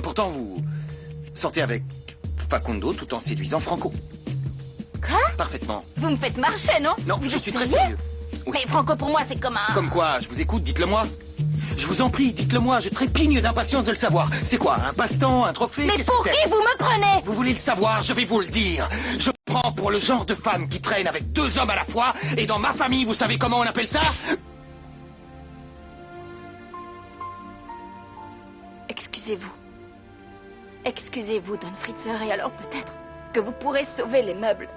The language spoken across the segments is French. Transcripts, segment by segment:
Pourtant, vous sortez avec Facundo tout en séduisant Franco. Quoi? Parfaitement. Vous me faites marcher, non? Non, vous je êtes suis très sérieux? sérieux. Oui. Mais Franco, pour moi, c'est comme un... Comme quoi? Je vous écoute, dites-le-moi. Je vous en prie, dites-le-moi, je trépigne d'impatience de le savoir. C'est quoi, un passe-temps, un trophée? Mais Qu'est-ce pour que qui c'est? vous me prenez? Vous voulez le savoir, je vais vous le dire. Je prends pour le genre de femme qui traîne avec 2 hommes à la fois, et dans ma famille, vous savez comment on appelle ça? Excusez-vous. Excusez-vous, Don Fritzer, et alors peut-être que vous pourrez sauver les meubles.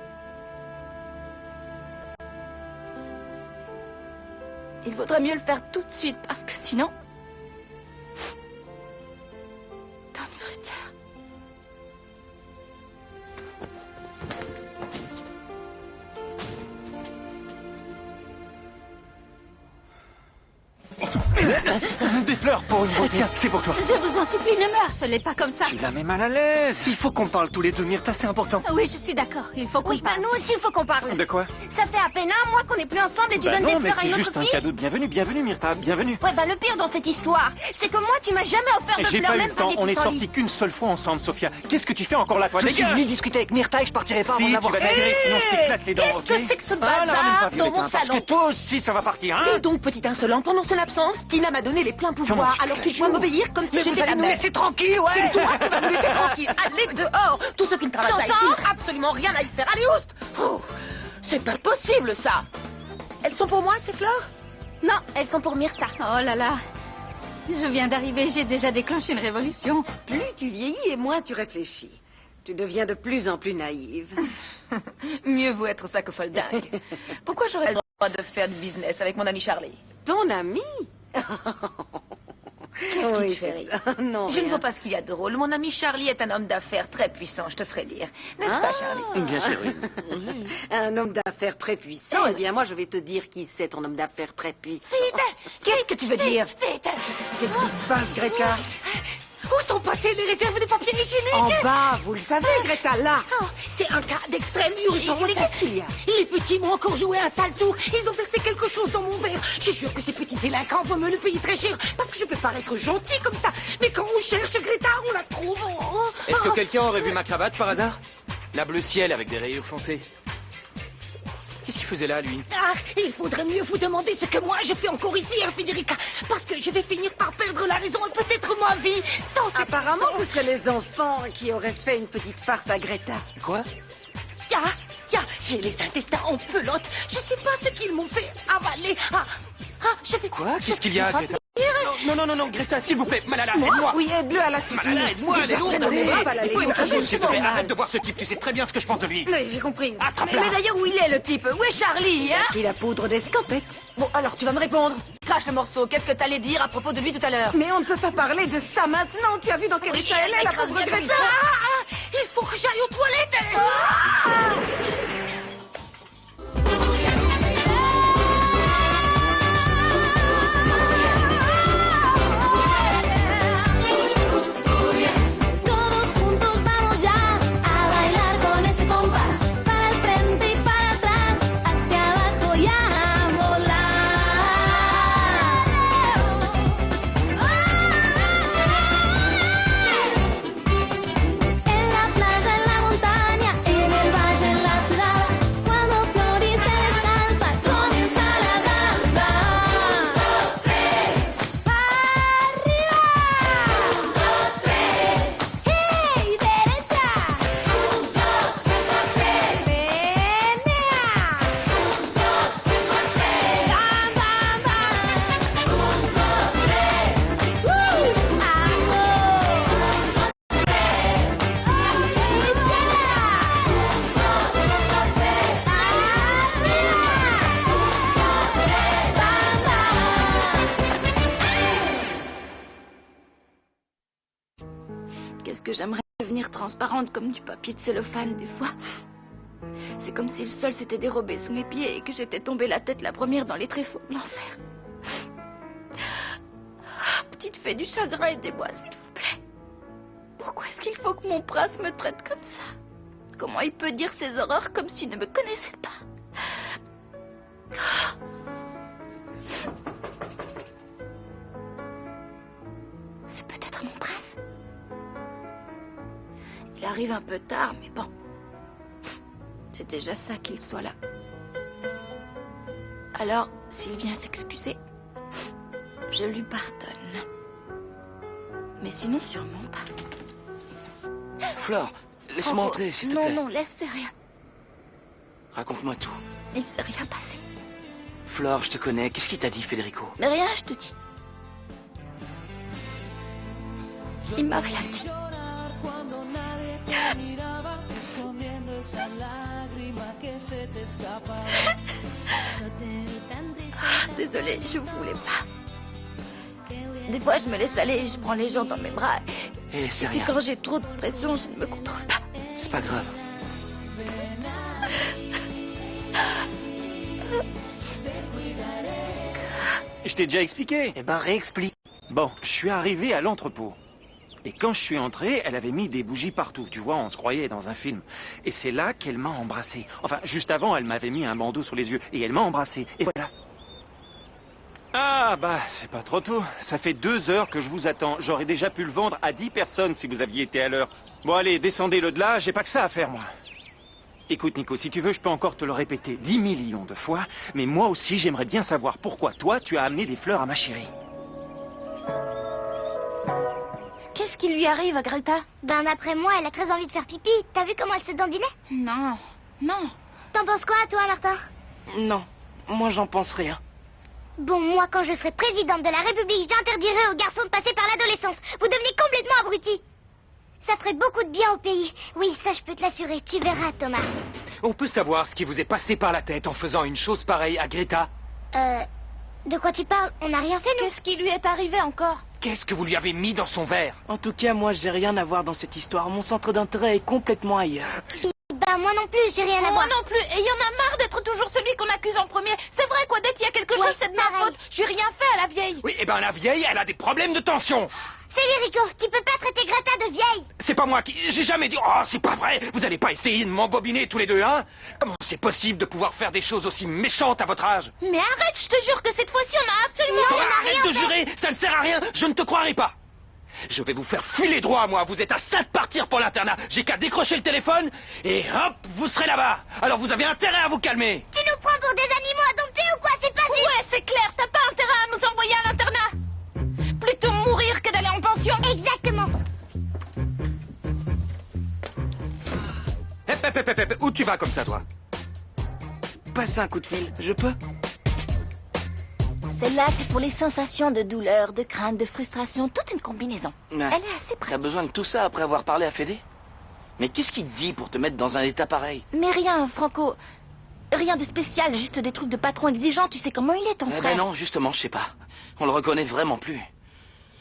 Il vaudrait mieux le faire tout de suite, parce que sinon... Don Fritzer... Des fleurs pour une beauté. Tiens, c'est pour toi. Je vous en supplie, ne me harcelez pas comme ça. Tu la mets mal à l'aise. Il faut qu'on parle tous les deux, Myrtha, c'est important. Oui, je suis d'accord, il faut qu'on Oui, bah parle. nous aussi, il faut qu'on parle. De quoi? Ça fait à peine un mois qu'on n'est plus ensemble et tu Bah donnes non, des mais fleurs à c'est une juste autre un fille. cadeau de bienvenue. Bienvenue, Myrtha, bienvenue. Ouais, bah le pire dans cette histoire, c'est que moi, tu m'as jamais offert de J'ai fleurs, pas eu même le pas temps, des on est pissenlits. sortis qu'une seule fois ensemble, Sophia. Qu'est-ce que tu fais encore là, toi? Je suis Dégage! venu discuter avec Myrtha et je partirai pas avant Si, de tu l'avoir vas fait. tirer, sinon je t'éclate les dents, ok? Qu'est-ce que c'est que ce Ah, la ramène pas, bazar dans Violette, mon hein, parce salon? que toi aussi, ça va partir, hein? Et donc, petit insolent, pendant son absence, Tina m'a donné les pleins pouvoirs. tu Alors tu crèches, dois oh. m'obéir comme si Mais j'étais vous allez ta nous mère. laisser tranquilles, ouais. C'est toi qui vas nous laisser tranquille. Allez dehors. Tous ceux qui ne travaillent pas ici T'entends n'ont absolument rien à y faire. Allez, oust. Oh, c'est pas possible, ça. Elles sont pour moi, ces fleurs? Non, elles sont pour Myrtha. Oh là là. Je viens d'arriver, j'ai déjà déclenché une révolution. Plus tu vieillis et moins tu réfléchis. Tu deviens de plus en plus naïve. Mieux vaut être ça que folle dingue. Pourquoi j'aurais le droit de faire du business avec mon ami Charlie? Ton ami? Qu'est-ce qui te fait rire? Non, Je ne rien. vois pas ce qu'il y a de drôle. Mon ami Charlie est un homme d'affaires très puissant, je te ferai dire. N'est-ce pas, Charlie? Bien sûr, oui. Un homme d'affaires très puissant. Eh bien, moi, je vais te dire qui c'est ton homme d'affaires très puissant. Qu'est-ce que tu veux dire? Vite. Qu'est-ce qui se passe, Greta? Où sont passées les réserves de papier hygiénique? En bas, vous le savez, Greta, là. Oh, c'est un cas d'extrême urgence. Qu'est-ce qu'il y a? Les petits m'ont encore joué un sale tour. Ils ont versé quelque chose dans mon verre. Je jure que ces petits délinquants vont me le payer très cher. Parce que je peux paraître gentil comme ça. Mais quand on cherche Greta, on la trouve. Oh, Est-ce que oh. quelqu'un aurait vu ma cravate par hasard? La bleu ciel avec des rayures foncées. Qu'est-ce qu'il faisait là, lui? Ah, il faudrait mieux vous demander ce que moi je fais encore ici, hein, Federica. Parce que je vais finir par perdre la raison et peut-être ma vie. Dans cette... Apparemment, ce seraient les enfants qui auraient fait une petite farce à Greta. Quoi? J'ai les intestins en pelote. Je sais pas ce qu'ils m'ont fait avaler. Je vais... Quoi? Qu'est-ce qu'il y a, je vais Greta? Non, Greta, s'il vous plaît, Malala, Moi? aide-moi! Oui, aide-le à la soutenir. Malala, aide-moi, elle est lourde! Dans ses bras, pas la laisser Oui, tomber, s'il te plaît, c'est arrête de voir ce type, tu sais très bien ce que je pense de lui! Oui, j'ai compris. Attrape-la! Mais d'ailleurs, où il est, le type? Où est Charlie, hein? Et la poudre d'escampette. Bon, alors tu vas me répondre. Crache le morceau. Qu'est-ce que t'allais dire à propos de lui tout à l'heure? Mais on ne peut pas parler de ça maintenant. Tu as vu dans quel état elle est, la écrase pauvre bien comme Greta? Il faut que j'aille aux toilettes. Todos juntos vamos ya a bailar con ese compás. Para el frente y para atrás, hacia abajo y a volar. En la playa, en la montaña, en el valle, en la ciudad. Cuando florece descansa, comienza la danza. ¡Arriba! ¡Hey, derecha! ¡Menea! ¡Bam, bam, bam! Qu'est-ce que j'aimerais devenir transparente comme du papier de cellophane des fois. C'est comme si le sol s'était dérobé sous mes pieds et que j'étais tombée la tête la première dans les tréfonds de l'enfer. Petite fée du chagrin, aidez-moi s'il vous plaît. Pourquoi est-ce qu'il faut que mon prince me traite comme ça? Comment il peut dire ces horreurs comme s'il ne me connaissait pas? C'est peut-être mon prince. Il arrive un peu tard, mais bon. C'est déjà ça qu'il soit là. Alors, s'il vient s'excuser, je lui pardonne. Mais sinon, sûrement pas. Flore, laisse-moi entrer, s'il te plaît. Non, laisse, c'est rien. Raconte-moi tout. Il s'est rien passé. Flore, je te connais. Qu'est-ce qu'il t'a dit, Federico? Mais rien, je te dis. Il m'a rien dit. Désolée, je voulais pas. Des fois, je me laisse aller et je prends les gens dans mes bras. Eh, c'est C'est rien. quand j'ai trop de pression, je ne me contrôle pas. C'est pas grave. Je t'ai déjà expliqué. Eh ben, réexplique. Bon, je suis arrivé à l'entrepôt. Et quand je suis entré, elle avait mis des bougies partout. Tu vois, on se croyait dans un film. Et c'est là qu'elle m'a embrassé. Enfin, juste avant, elle m'avait mis un bandeau sur les yeux. Et elle m'a embrassé. Et voilà. Ah, bah, c'est pas trop tôt. Ça fait 2 heures que je vous attends. J'aurais déjà pu le vendre à 10 personnes si vous aviez été à l'heure. Bon, allez, descendez-le de là. J'ai pas que ça à faire, moi. Écoute, Nico, si tu veux, je peux encore te le répéter 10 millions de fois. Mais moi aussi, j'aimerais bien savoir pourquoi toi, tu as amené des fleurs à ma chérie. Qu'est-ce qui lui arrive à Greta? Ben, après moi, elle a très envie de faire pipi. T'as vu comment elle se dandinait? Non, non. T'en penses quoi, toi, Martin? Non, moi j'en pense rien. Bon, moi, quand je serai présidente de la République, j'interdirai aux garçons de passer par l'adolescence. Vous devenez complètement abrutis. Ça ferait beaucoup de bien au pays. Oui, ça, je peux te l'assurer. Tu verras, Thomas. On peut savoir ce qui vous est passé par la tête en faisant une chose pareille à Greta? De quoi tu parles? On n'a rien fait, nous? Qu'est-ce qui lui est arrivé encore? Qu'est-ce que vous lui avez mis dans son verre? En tout cas, moi j'ai rien à voir dans cette histoire. Mon centre d'intérêt est complètement ailleurs. Bah, moi non plus, j'ai rien à Moi voir. non plus, et il y en a marre d'être toujours celui qu'on accuse en premier. C'est vrai quoi, dès qu'il y a quelque chose, c'est de ma pareil. faute. J'ai rien fait à la vieille. Oui, eh ben la vieille, elle a des problèmes de tension. Federico, tu peux pas traiter Greta de vieille. C'est pas moi qui... J'ai jamais dit... Oh, c'est pas vrai. Vous allez pas essayer de m'embobiner tous les deux, hein? Comment c'est possible de pouvoir faire des choses aussi méchantes à votre âge? Mais arrête, je te jure que cette fois-ci, on a absolument Toi, rien arrête de jurer. Ça ne sert à rien. Je ne te croirai pas. Je vais vous faire filer droit, moi. Vous êtes à ça de partir pour l'internat. J'ai qu'à décrocher le téléphone et hop, vous serez là-bas. Alors vous avez intérêt à vous calmer. Tu nous prends pour des animaux adoptés ou quoi? C'est pas juste. Ouais, c'est clair, t'as pas intérêt à nous envoyer à l'internat. Plutôt mourir que d'aller en pension. Exactement. Hep, où tu vas comme ça, toi? Passe un coup de fil, je peux? Celle-là, c'est pour les sensations de douleur, de crainte, de frustration, toute une combinaison. Ouais. Elle est assez T'as pratique. besoin de tout ça après avoir parlé à Fédé? Mais qu'est-ce qu'il te dit pour te mettre dans un état pareil? Mais rien, Franco. Rien de spécial, juste des trucs de patron exigeant. Tu sais comment il est, ton Eh frère. ben non, justement, je sais pas. On le reconnaît vraiment plus.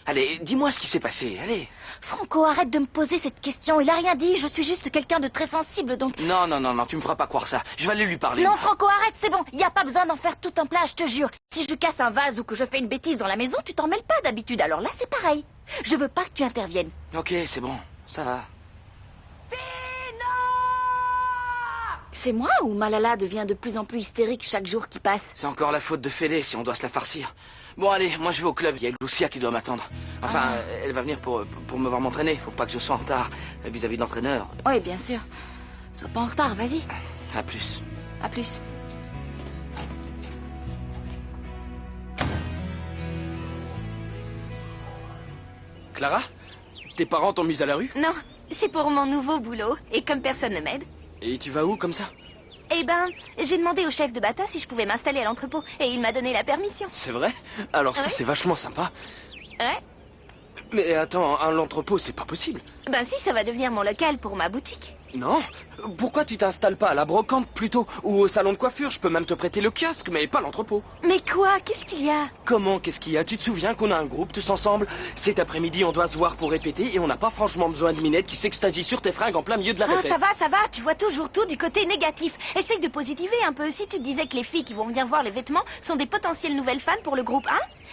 Allez, dis-moi ce qui s'est passé, allez. Franco, arrête de me poser cette question. Il a rien dit. Je suis juste quelqu'un de très sensible, donc... Non, tu me feras pas croire ça. Je vais aller lui parler. Non, Franco, arrête, c'est bon. Y a pas besoin d'en faire tout un plat, je te jure. Si je casse un vase ou que je fais une bêtise dans la maison, tu t'en mêles pas d'habitude. Alors là, c'est pareil. Je veux pas que tu interviennes. Ok, c'est bon, ça va. C'est moi ou Malala devient de plus en plus hystérique chaque jour qui passe? C'est encore la faute de Fédé si on doit se la farcir. Bon, allez, moi je vais au club. Il y a Lucia qui doit m'attendre. Enfin, elle va venir pour me voir m'entraîner. Faut pas que je sois en retard vis-à-vis de l'entraîneur. Oui, bien sûr. Sois pas en retard, vas-y. À plus. À plus. Clara, tes parents t'ont mise à la rue? Non, c'est pour mon nouveau boulot. Et comme personne ne m'aide, Et tu vas où comme ça? eh ben, j'ai demandé au chef de bata si je pouvais m'installer à l'entrepôt. Et il m'a donné la permission. C'est vrai? Alors ça Ouais. c'est vachement sympa. Ouais. Mais attends, l'entrepôt c'est pas possible. Ben si, ça va devenir mon local pour ma boutique. Non? Pourquoi tu t'installes pas à la brocante plutôt? Ou au salon de coiffure? Je peux même te prêter le kiosque, mais pas l'entrepôt. Mais quoi? Qu'est-ce qu'il y a? Comment? Qu'est-ce qu'il y a? Tu te souviens qu'on a un groupe tous ensemble? Cet après-midi on doit se voir pour répéter et on n'a pas franchement besoin de Minette qui s'extasie sur tes fringues en plein milieu de la Ah, répète. ça va, tu vois toujours tout du côté négatif. Essaye de positiver un peu. Si tu te disais que les filles qui vont venir voir les vêtements sont des potentielles nouvelles fans pour le groupe 1,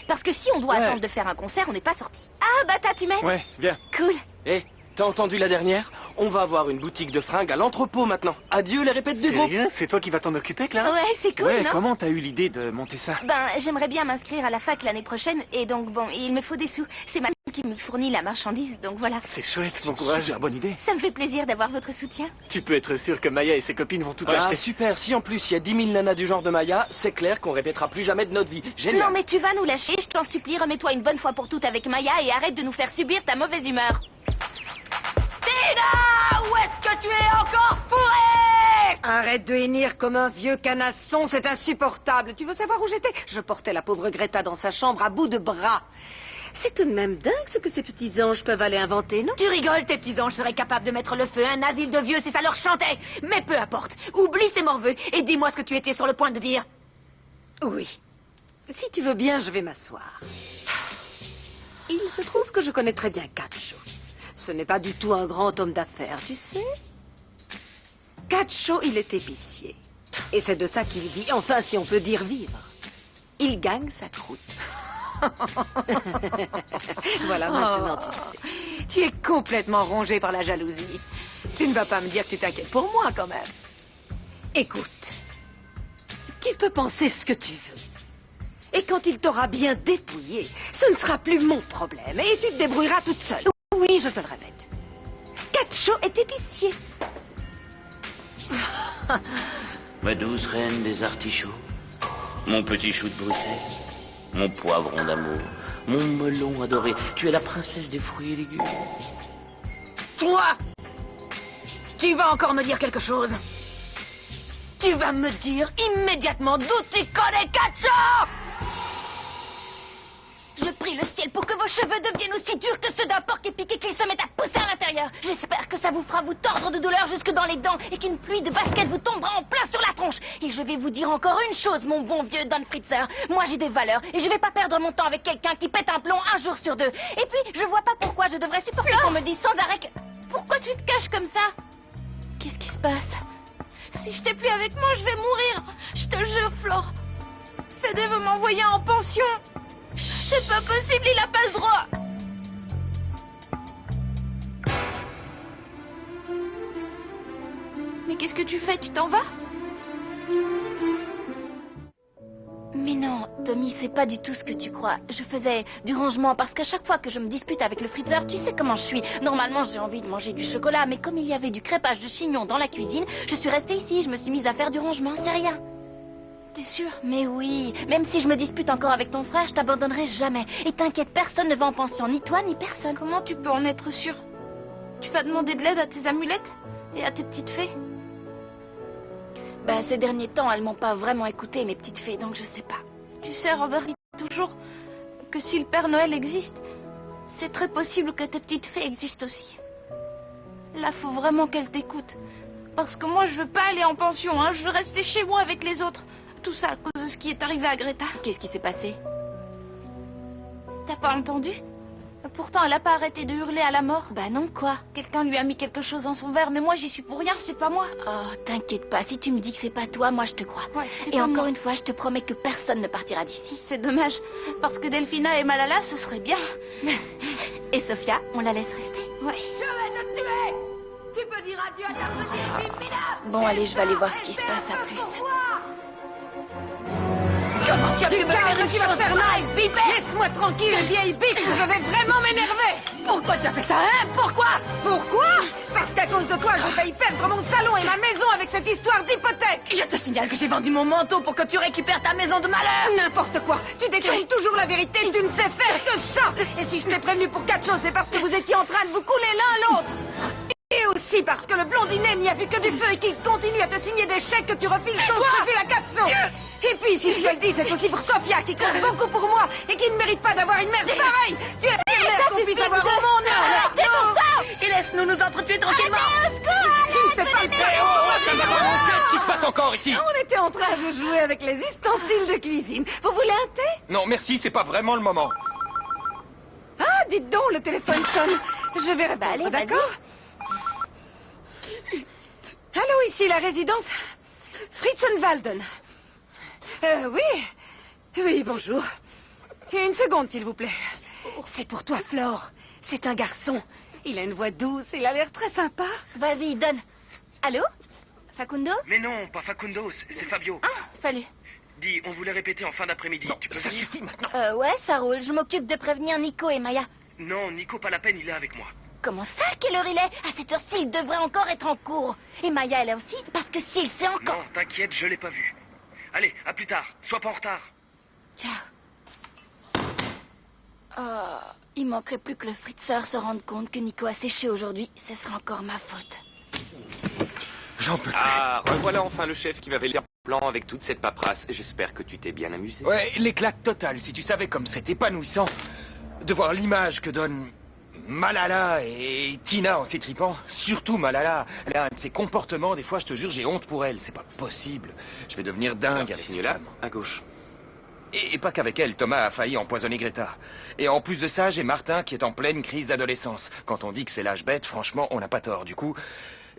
parce que si on doit Ouais. attendre de faire un concert, on n'est pas sorti. Ah, bata, tu m'aides? Ouais, viens. Cool. Hé, t'as entendu la dernière? On va avoir une boutique de fringues à l'entrepôt maintenant. Adieu les répètes du groupe. Sérieux? C'est toi qui vas t'en occuper, Clara? Ouais, c'est cool, Ouais, non? comment t'as eu l'idée de monter ça? Ben, j'aimerais bien m'inscrire à la fac l'année prochaine, et donc bon, il me faut des sous. C'est ma qui me fournit la marchandise, donc voilà. C'est chouette, bon courage. Super bonne idée. Ça me fait plaisir d'avoir votre soutien. Tu peux être sûr que Maya et ses copines vont tout Ah acheter. super, si en plus il y a 10 000 nanas du genre de Maya, c'est clair qu'on répétera plus jamais de notre vie. Génial. Non mais tu vas nous lâcher, je t'en supplie, remets-toi une bonne fois pour toutes avec Maya et arrête de nous faire subir ta mauvaise humeur. Tina, où est-ce que tu es encore fourrée? Arrête de hennir comme un vieux canasson, c'est insupportable. Tu veux savoir où j'étais? Je portais la pauvre Greta dans sa chambre à bout de bras. C'est tout de même dingue ce que ces petits anges peuvent aller inventer, non? Tu rigoles, tes petits anges seraient capables de mettre le feu à un asile de vieux si ça leur chantait. Mais peu importe, oublie ces morveux et dis-moi ce que tu étais sur le point de dire. Oui. Si tu veux bien, je vais m'asseoir. Il se trouve que je connais très bien Cacho. Ce n'est pas du tout un grand homme d'affaires, tu sais. Cacho, il est épicier. Et c'est de ça qu'il vit, enfin si on peut dire vivre. Il gagne sa croûte. Voilà, maintenant tu sais. Tu es complètement rongé par la jalousie. Tu ne vas pas me dire que tu t'inquiètes pour moi, quand même. Écoute, tu peux penser ce que tu veux. Et quand il t'aura bien dépouillé, ce ne sera plus mon problème. Et tu te débrouilleras toute seule. Oui, je te le répète. Cacho est épicier. Ma douce reine des artichauts, mon petit chou de Bruxelles, mon poivron d'amour, mon melon adoré, tu es la princesse des fruits et légumes. Toi, tu vas encore me dire quelque chose. Tu vas me dire immédiatement d'où tu connais Cacho. Je prie le ciel pour que vos cheveux deviennent aussi durs que ceux d'un porc épic et qu'ils se mettent à pousser à l'intérieur. J'espère que ça vous fera vous tordre de douleur jusque dans les dents et qu'une pluie de baskets vous tombera en plein sur la tronche. Et je vais vous dire encore une chose, mon bon vieux Don Fritzer. Moi, j'ai des valeurs et je vais pas perdre mon temps avec quelqu'un qui pète un plomb un jour sur deux. Et puis, je vois pas pourquoi je devrais supporter qu'on me dise sans arrêt que... Pourquoi tu te caches comme ça? Qu'est-ce qui se passe? Si je t'ai plus avec moi, je vais mourir. Je te jure, Flore. Fede veut m'envoyer en pension. C'est pas possible, il a pas le droit. Mais qu'est-ce que tu fais? Tu t'en vas? Mais non, Tommy, c'est pas du tout ce que tu crois. Je faisais du rangement parce qu'à chaque fois que je me dispute avec le Fritzer, tu sais comment je suis. Normalement, j'ai envie de manger du chocolat, mais comme il y avait du crêpage de chignon dans la cuisine, je suis restée ici, je me suis mise à faire du rangement, c'est rien. T'es sûre? Mais oui, même si je me dispute encore avec ton frère, je t'abandonnerai jamais. Et t'inquiète, personne ne va en pension, ni toi, ni personne. Comment tu peux en être sûre? Tu vas demander de l'aide à tes amulettes? Et à tes petites fées? Bah, ces derniers temps, elles m'ont pas vraiment écouté, mes petites fées, donc je sais pas. Tu sais, Robert dit toujours que si le Père Noël existe, c'est très possible que tes petites fées existent aussi. Là, faut vraiment qu'elles t'écoutent. Parce que moi, je veux pas aller en pension, hein. Je veux rester chez moi avec les autres. Tout ça à cause de ce qui est arrivé à Greta. Qu'est-ce qui s'est passé? T'as pas entendu? Pourtant, elle a pas arrêté de hurler à la mort. Bah non, quoi? Quelqu'un lui a mis quelque chose dans son verre, mais moi, j'y suis pour rien, c'est pas moi. Oh, t'inquiète pas, si tu me dis que c'est pas toi, moi, je te crois. Ouais, et encore une fois, je te promets que personne ne partira d'ici. C'est dommage, parce que Delphina et Malala, ce serait bien. Et Sophia, on la laisse rester. Ouais. Je vais te tuer. Tu peux dire adieu à ta petite Pipina. Bon, allez, je vais aller voir ce qui se passe à plus. Comment tu as pu me faire une Tu vas chose faire mal, vipère? Laisse-moi tranquille, vieille biche, ou je vais vraiment m'énerver. Pourquoi tu as fait ça, hein? Pourquoi? Pourquoi? Parce qu'à cause de toi, je failli perdre mon salon et ma maison avec cette histoire d'hypothèque. Je te signale que j'ai vendu mon manteau pour que tu récupères ta maison de malheur. N'importe quoi. Tu détournes toujours la vérité. Tu ne sais faire que ça. Et si je t'ai prévenu pour quelque chose, c'est parce que vous étiez en train de vous couler l'un l'autre. Et aussi parce que le blondinet n'y a vu que du feu et qu'il continue à te signer des chèques que tu refiles sans scrupule à 400. Et puis, si je te le dis, c'est aussi pour Sophia qui compte beaucoup pour moi et qui ne mérite pas d'avoir une mère pareille. Tu es la pire mère qu'on puisse avoir au monde. Arrêtez pour ça. Et laisse-nous nous entretuer tranquillement. Tu ne fais pas le Qu'est-ce qui se passe encore ici? On était en train de jouer avec les ustensiles de cuisine. Vous voulez un thé? Non, merci, c'est pas vraiment le moment. Ah, dites donc, le téléphone sonne. Je vais répondre, allez, d'accord? Allô, ici la résidence Fritzenwalden. Oui. Oui, bonjour. Une seconde, s'il vous plaît. C'est pour toi, Flore. C'est un garçon. Il a une voix douce, il a l'air très sympa. Vas-y, donne. Allô? Facundo? Mais non, pas Facundo, c'est Fabio. Ah, salut. Dis, on voulait répéter en fin d'après-midi. Tu peux Ça venir? suffit maintenant. Ouais, ça roule. Je m'occupe de prévenir Nico et Maya. Non, Nico, pas la peine, il est avec moi. Comment ça? Quelle heure il est? À cette heure-ci, il devrait encore être en cours. Et Maya, elle est aussi? Parce que s'il sait encore... Non, t'inquiète, je l'ai pas vu. Allez, à plus tard. Sois pas en retard. Ciao. Oh, il manquerait plus que le Fritzer se rende compte que Nico a séché aujourd'hui. Ce sera encore ma faute. J'en peux plus. Ah, revoilà enfin le chef qui m'avait laissé un plan avec toute cette paperasse. J'espère que tu t'es bien amusé. Ouais, l'éclate totale, si tu savais comme c'est épanouissant de voir l'image que donnent Malala et Tina en s'étripant. Surtout Malala. Elle a un de ses comportements, des fois, je te jure, j'ai honte pour elle. C'est pas possible. Je vais devenir dingue avec cette là, femme. à gauche. Et pas qu'avec elle, Thomas a failli empoisonner Greta. Et en plus de ça, j'ai Martin qui est en pleine crise d'adolescence. Quand on dit que c'est l'âge bête, franchement, on n'a pas tort. Du coup,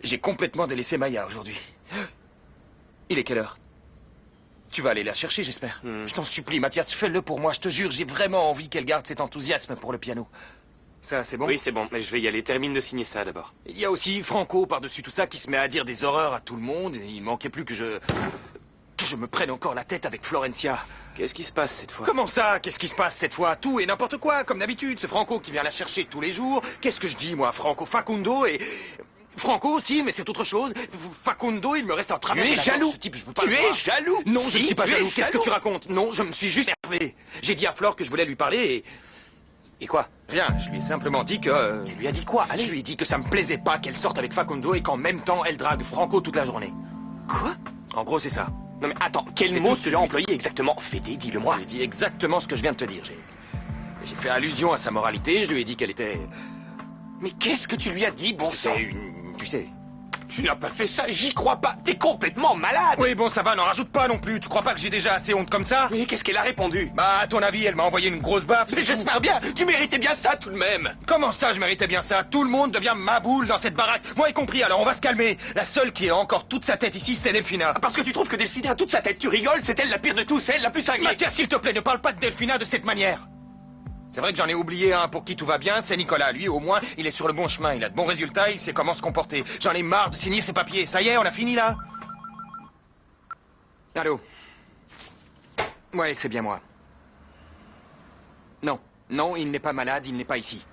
j'ai complètement délaissé Maya aujourd'hui. Il est quelle heure? Tu vas aller la chercher, j'espère. Je t'en supplie, Mathias, fais-le pour moi, je te jure, j'ai vraiment envie qu'elle garde cet enthousiasme pour le piano. Ça, c'est bon? Oui, c'est bon, mais je vais y aller. Termine de signer ça d'abord. Il y a aussi Franco, par-dessus tout ça, qui se met à dire des horreurs à tout le monde. Et il manquait plus que je me prenne encore la tête avec Florencia. Qu'est-ce qui se passe cette fois? Comment ça? Qu'est-ce qui se passe cette fois? Tout et n'importe quoi, comme d'habitude. C'est Franco qui vient la chercher tous les jours. Qu'est-ce que je dis, moi? Franco, Facundo et... Franco aussi, mais c'est autre chose. Facundo, il me reste en travers. Tu es jaloux. Ce type, je peux pas Tu le es croire. jaloux. Non, je ne Si, suis pas tu es jaloux. Qu'est-ce que jaloux. tu racontes? Non, je me suis juste énervé. J'ai dit à Flore que je voulais lui parler et... Et quoi? Rien, je lui ai simplement dit que... Tu lui as dit quoi? Allez. Je lui ai dit que ça me plaisait pas qu'elle sorte avec Facundo et qu'en même temps, elle drague Franco toute la journée. Quoi? En gros, c'est ça. Non mais attends, quel C'est mot tout ce que tu je as lui ai employé exactement? Fédé, dis-le-moi. Je lui ai dit exactement ce que je viens de te dire. J'ai fait allusion à sa moralité, je lui ai dit qu'elle était... Mais qu'est-ce que tu lui as dit, bon sang? C'était une... Tu sais... Tu n'as pas fait ça, j'y crois pas. T'es complètement malade. Oui, bon, ça va, n'en rajoute pas non plus. Tu crois pas que j'ai déjà assez honte comme ça? Mais qu'est-ce qu'elle a répondu? Bah, à ton avis, elle m'a envoyé une grosse baffe. Mais j'espère bien. Tu méritais bien ça tout de même. Comment ça, je méritais bien ça? Tout le monde devient ma boule dans cette baraque. Moi y compris, alors on va se calmer. La seule qui a encore toute sa tête ici, c'est Delphina. Parce que tu trouves que Delphina a toute sa tête. Tu rigoles, c'est elle la pire de tous, c'est elle la plus cinglée. Mathias, s'il te plaît, ne parle pas de Delphina de cette manière. C'est vrai que j'en ai oublié un pour qui tout va bien, c'est Nicolas. Lui, au moins, il est sur le bon chemin, il a de bons résultats, il sait comment se comporter. J'en ai marre de signer ses papiers. Ça y est, on a fini là? Allô? Ouais, c'est bien moi. Non, non, il n'est pas malade, il n'est pas ici.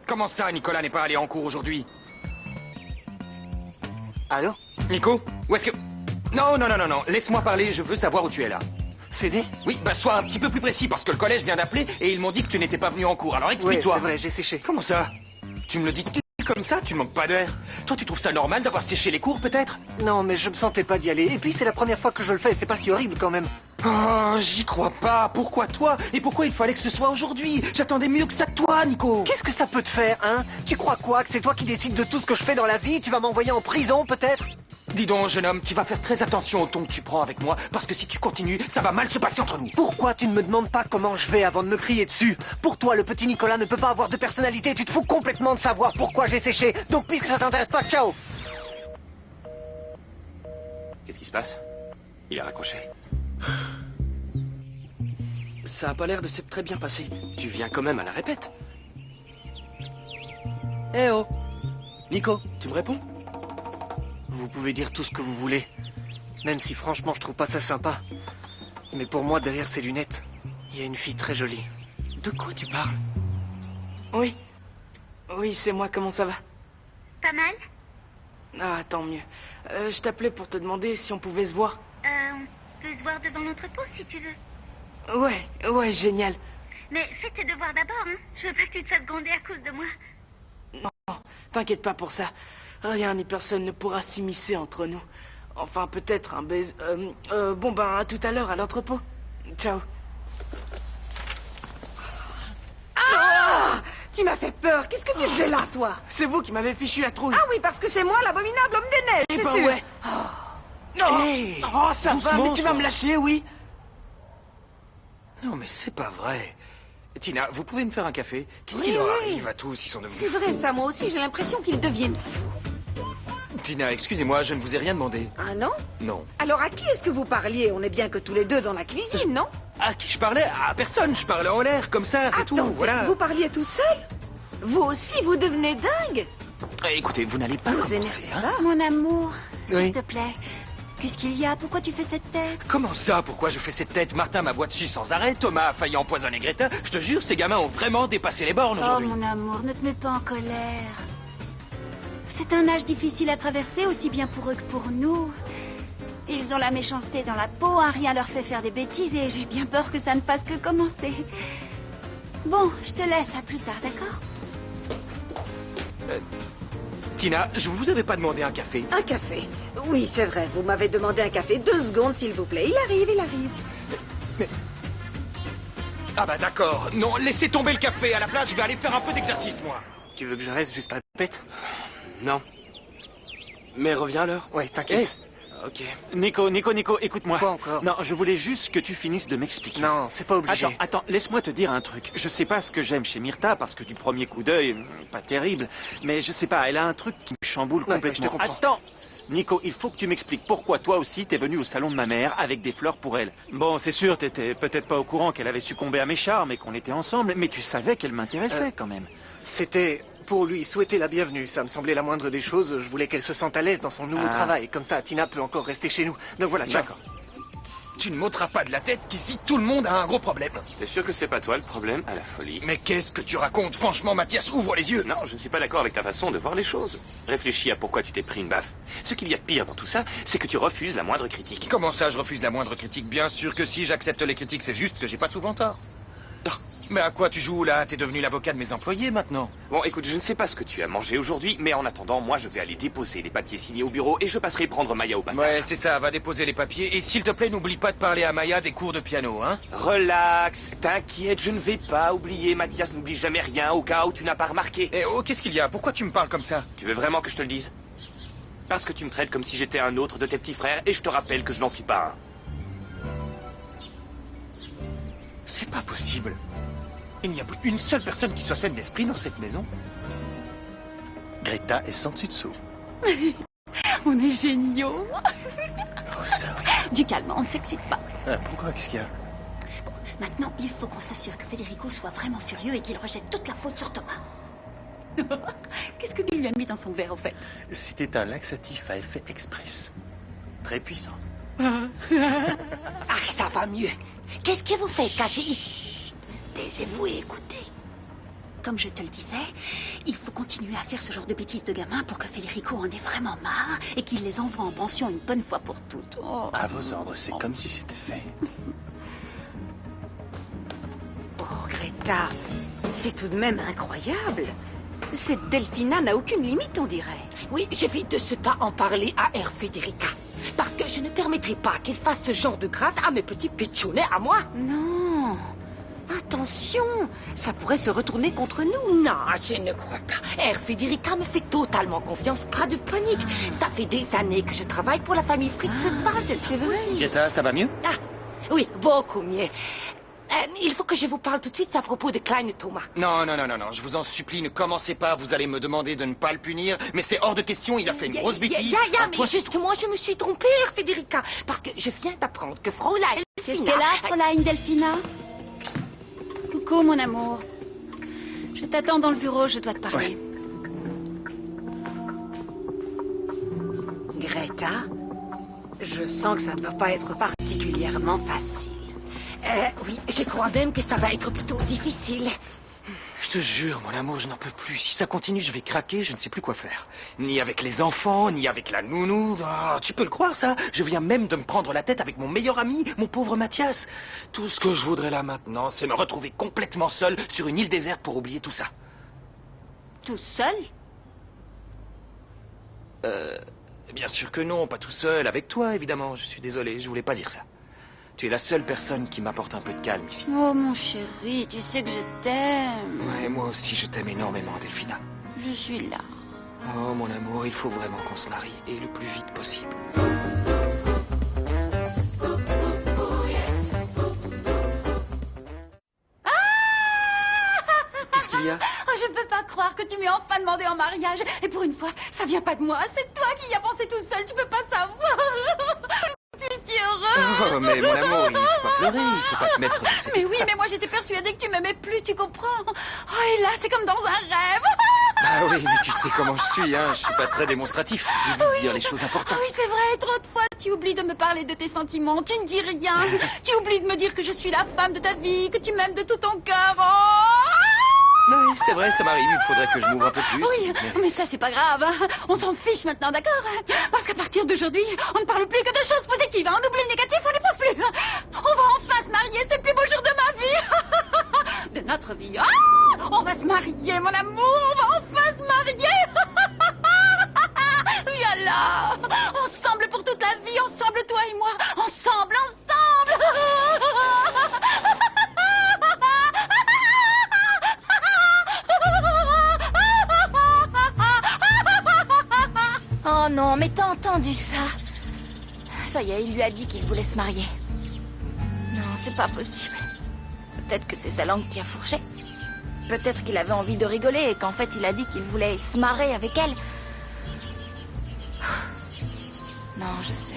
Comment ça, Nicolas n'est pas allé en cours aujourd'hui? Allô? Nico? Où est-ce que... Non, non, non, non, non, laisse-moi parler, je veux savoir où tu es là. Fédé? Oui, bah sois un petit peu plus précis, parce que le collège vient d'appeler et ils m'ont dit que tu n'étais pas venu en cours, alors Ouais, explique-toi. c'est vrai, j'ai séché. Comment ça? Tu me le dis comme ça, tu manques pas d'air. Toi, tu trouves ça normal d'avoir séché les cours, peut-être? Non, mais je me sentais pas d'y aller. Et puis, c'est la première fois que je le fais, c'est pas si horrible quand même. Oh, j'y crois pas. Pourquoi toi? Et pourquoi il fallait que ce soit aujourd'hui? J'attendais mieux que ça de toi, Nico. Qu'est-ce que ça peut te faire, hein? Tu crois quoi? Que c'est toi qui décides de tout ce que je fais dans la vie? Tu vas m'envoyer en prison, peut-être? Dis donc, jeune homme, tu vas faire très attention au ton que tu prends avec moi, parce que si tu continues, ça va mal se passer entre nous. Pourquoi tu ne me demandes pas comment je vais avant de me crier dessus? Pour toi, le petit Nicolas ne peut pas avoir de personnalité. Tu te fous complètement de savoir pourquoi j'ai séché. Donc, puisque ça t'intéresse pas, ciao! Qu'est-ce qui se passe? Il a raccroché. Ça a pas l'air de s'être très bien passé. Tu viens quand même à la répète. Eh oh! Nico, tu me réponds? Vous pouvez dire tout ce que vous voulez. Même si franchement je trouve pas ça sympa. Mais pour moi, derrière ces lunettes, il y a une fille très jolie. De quoi tu parles? Oui. Oui, c'est moi, comment ça va? Pas mal? Ah, tant mieux. Je t'appelais pour te demander si on pouvait se voir. On peut se voir devant l'entrepôt si tu veux. Ouais, génial. Mais fais tes devoirs d'abord, hein. Je veux pas que tu te fasses gronder à cause de moi. Non, t'inquiète pas pour ça. Rien ni personne ne pourra s'immiscer entre nous. Enfin, peut-être un baiser... bon ben, à tout à l'heure à l'entrepôt. Ciao. Ah! Tu m'as fait peur. Qu'est-ce que tu faisais là, toi? C'est vous qui m'avez fichu la trouille. Ah oui, parce que c'est moi, l'abominable homme des neiges, Eh c'est ben sûr. ouais. Hey, Oh, ça va, doucement, mais tu vas toi. me lâcher, oui. Non, mais c'est pas vrai. Tina, vous pouvez me faire un café? Qu'est-ce Oui, qui leur oui. arrive à tous? Ils sont devenus C'est vrai, fous. ça, moi aussi, j'ai l'impression qu'ils deviennent fous. Tina, excusez-moi, je ne vous ai rien demandé. Ah non? Non. Alors à qui est-ce que vous parliez? On est bien que tous les deux dans la cuisine, non? À qui je parlais? À personne, je parlais en l'air, comme ça, c'est tout, Attendez, voilà. vous parliez tout seul? Vous aussi, vous devenez dingue. Écoutez, vous n'allez pas commencer, hein? Mon amour, Oui. s'il te plaît. Qu'est-ce qu'il y a? Pourquoi tu fais cette tête? Comment ça? Pourquoi je fais cette tête? Martin m'aboie dessus sans arrêt, Thomas a failli empoisonner Greta. Je te jure, ces gamins ont vraiment dépassé les bornes Oh, aujourd'hui. mon amour, ne te mets pas en colère. C'est un âge difficile à traverser, aussi bien pour eux que pour nous. Ils ont la méchanceté dans la peau, hein, rien leur fait faire des bêtises et j'ai bien peur que ça ne fasse que commencer. Bon, je te laisse, à plus tard, d'accord? Tina, je vous avais pas demandé un café? Un café? Oui, c'est vrai, vous m'avez demandé un café. 2 secondes, s'il vous plaît. Il arrive. Ah bah d'accord. Non, laissez tomber le café. À la place, je vais aller faire un peu d'exercice, moi. Tu veux que je reste juste à la pète? Non. Mais reviens alors. Ouais, t'inquiète. Ok. Nico, écoute-moi. Quoi encore? Non, je voulais juste que tu finisses de m'expliquer. Non, c'est pas obligé. Attends, laisse-moi te dire un truc. Je sais pas ce que j'aime chez Myrtha, parce que du premier coup d'œil, pas terrible. Mais je sais pas, elle a un truc qui me chamboule Ouais, complètement. je te comprends. Attends Nico, il faut que tu m'expliques pourquoi toi aussi t'es venu au salon de ma mère avec des fleurs pour elle. Bon, c'est sûr, t'étais peut-être pas au courant qu'elle avait succombé à mes charmes et qu'on était ensemble, mais tu savais qu'elle m'intéressait quand même. C'était pour lui souhaiter la bienvenue. Ça me semblait la moindre des choses. Je voulais qu'elle se sente à l'aise dans son nouveau travail. Comme ça, Tina peut encore rester chez nous. Donc voilà, tiens. D'accord. Tu ne m'ôteras pas de la tête qu'ici, tout le monde a un gros problème. T'es sûr que c'est pas toi le problème à la folie? Mais qu'est-ce que tu racontes? Franchement, Mathias, ouvre les yeux. Non, je ne suis pas d'accord avec ta façon de voir les choses. Réfléchis à pourquoi tu t'es pris une baffe. Ce qu'il y a de pire dans tout ça, c'est que tu refuses la moindre critique. Comment ça, je refuse la moindre critique? Bien sûr que si, j'accepte les critiques, c'est juste que j'ai pas souvent tort. Mais à quoi tu joues là? T'es devenu l'avocat de mes employés maintenant. Bon, écoute, je ne sais pas ce que tu as mangé aujourd'hui, mais en attendant, moi je vais aller déposer les papiers signés au bureau et je passerai prendre Maya au passage. Ouais, c'est ça, va déposer les papiers. Et s'il te plaît, n'oublie pas de parler à Maya des cours de piano, hein? Relax, t'inquiète, je ne vais pas oublier. Mathias n'oublie jamais rien au cas où tu n'as pas remarqué. Eh oh, qu'est-ce qu'il y a? Pourquoi tu me parles comme ça? Tu veux vraiment que je te le dise? Parce que tu me traites comme si j'étais un autre de tes petits frères et je te rappelle que je n'en suis pas un. C'est pas possible. Il n'y a plus une seule personne qui soit saine d'esprit dans cette maison. Greta est sans dessus dessous. On est géniaux. Oh, ça oui. Du calme, on ne s'excite pas. Ah, pourquoi? Qu'est-ce qu'il y a? Maintenant, il faut qu'on s'assure que Federico soit vraiment furieux et qu'il rejette toute la faute sur Thomas. Qu'est-ce que tu lui as mis dans son verre, au fait? C'était un laxatif à effet express. Très puissant. Ah, ça va mieux. Qu'est-ce que vous faites caché ici? Taisez-vous et écoutez. Comme je te le disais, il faut continuer à faire ce genre de bêtises de gamin pour que Federico en ait vraiment marre et qu'il les envoie en pension une bonne fois pour toutes. Oh. À vos ordres, c'est comme si c'était fait. Oh, Greta, c'est tout de même incroyable. Cette Delphina n'a aucune limite, on dirait. Oui, j'évite de ce pas en parler à Air Federica. Parce que je ne permettrai pas qu'elle fasse ce genre de grâce à mes petits pitchounets à moi. Non. Attention, ça pourrait se retourner contre nous. Non, je ne crois pas. Air Federica me fait totalement confiance, pas de panique. Ça fait des années que je travaille pour la famille Fritzenwald. C'est vrai. Greta, ça va mieux? Ah, oui, beaucoup mieux. Il faut que je vous parle tout de suite à propos de Klein Thomas. Non, je vous en supplie, ne commencez pas. Vous allez me demander de ne pas le punir, mais c'est hors de question, il a fait une grosse bêtise. Mais justement, je me suis trompée, Air Federica, parce que je viens d'apprendre que Fräulein Qu'est-ce Delphina... qu'elle a, Fräulein Delphina? Coucou, mon amour. Je t'attends dans le bureau, je dois te parler. Greta, je sens que ça ne va pas être particulièrement facile. Oui, je crois même que ça va être plutôt difficile. Je te jure, mon amour, je n'en peux plus. Si ça continue, je vais craquer, je ne sais plus quoi faire. Ni avec les enfants, ni avec la nounou. Oh, tu peux le croire, ça? Je viens même de me prendre la tête avec mon meilleur ami, mon pauvre Mathias. Tout ce que je voudrais là maintenant, c'est me retrouver complètement seul sur une île déserte pour oublier tout ça. Tout seul? Bien sûr que non, pas tout seul, avec toi, évidemment. Je suis désolé, je voulais pas dire ça. Tu es la seule personne qui m'apporte un peu de calme ici. Oh, mon chéri, tu sais que je t'aime. Ouais, moi aussi, je t'aime énormément, Delphina. Je suis là. Oh, mon amour, il faut vraiment qu'on se marie, et le plus vite possible. Qu'est-ce qu'il y a? Oh, je ne peux pas croire que tu m'aies enfin demandé en mariage. Et pour une fois, ça vient pas de moi. C'est toi qui y as pensé tout seul. Tu peux pas savoir. Je suis si heureuse. Oh, mais mon amour, il faut pas pleurer, il faut pas te mettre dans cette... Mais oui, mais moi j'étais persuadée que tu m'aimais plus, tu comprends? Oh, et là, c'est comme dans un rêve. Ah oui, mais tu sais comment je suis, hein. Je suis pas très démonstratif. J'oublie de dire les choses importantes. Oui, c'est vrai, trop de fois, tu oublies de me parler de tes sentiments, tu ne dis rien. Tu oublies de me dire que je suis la femme de ta vie, que tu m'aimes de tout ton cœur. Oh! Oui, c'est vrai, ça m'arrive. Il faudrait que je m'ouvre un peu plus. Oui, mais ça, c'est pas grave. Hein. On s'en fiche maintenant, d'accord? Parce qu'à partir d'aujourd'hui, on ne parle plus que de choses positives. Hein. On oublie le négatif, on n'y pense plus. On va enfin se marier, c'est le plus beau jour de ma vie. De notre vie. Ah, on va se marier, mon amour. On va enfin se marier. Viens là. Ensemble pour toute la vie. Ensemble, toi et moi. Ensemble, ensemble. Oh non, mais t'as entendu ça? Ça y est, il lui a dit qu'il voulait se marier. Non, c'est pas possible. Peut-être que c'est sa langue qui a fourché. Peut-être qu'il avait envie de rigoler et qu'en fait il a dit qu'il voulait se marrer avec elle. Non, je sais.